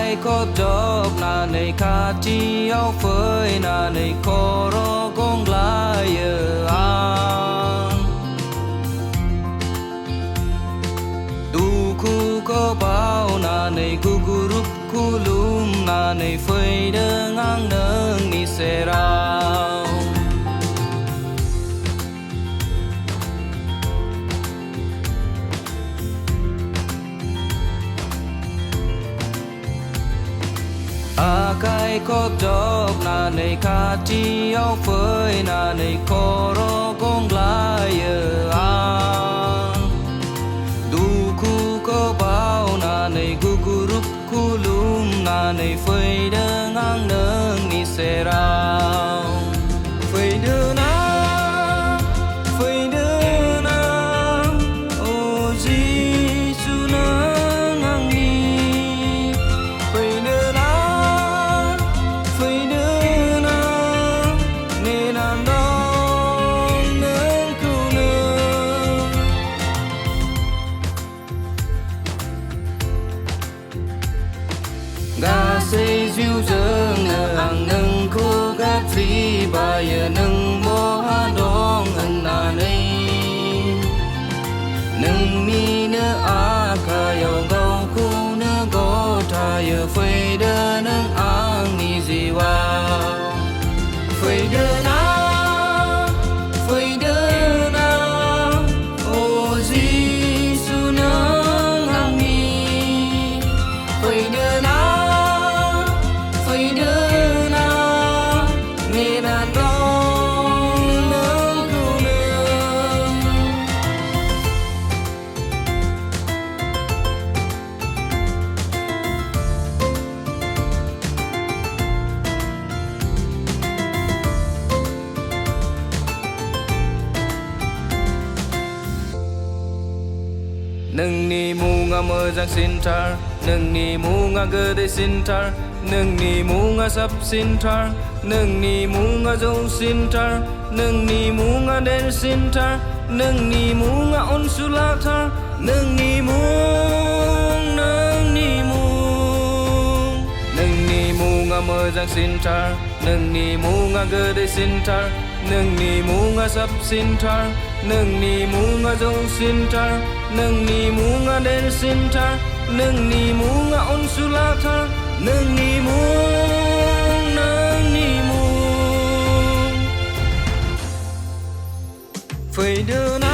kai ko job na nei kha chi ao phơi na nei ko ro gong lai an tu khu ko bao na nei gu gu rup khu lum na nei phơi đơn ngang nâng ni se rao kai ko job na nei kha chi ao phơi na nei ko ro gong lai an du khu ko bao na nei gu gu rup khu lum na nei phơi đơn ngang nâng ni se rao phơi đơn ga xây diêu dương ang nâng khô gác phi bài nâng bo ha dong an na nei nâng mi nơ a ka yong gao khu nơ go ta ye phơi đơ nâng ang ni di wa phơi đơ na o ji su nâng ang ni phơi đơ na nâng ni mu nga mơ giang xin tar nâng ni mu nga gơ de xin tar nâng ni mu nga sắp xin tar nâng ni mu nga dâu xin tar nâng ni mu nga đen xin tar nâng ni mu nga on sula tar nâng ni mu nâng ni mu nga mơ giang xin tar nâng ni mu nga gơ de xin tar nâng ni mu nga sắp xin tar nâng ni mu nga dâu xin tar nâng ni mu nga đen xin tar nâng ni mu nga on sula tar nâng ni mu phơi đơn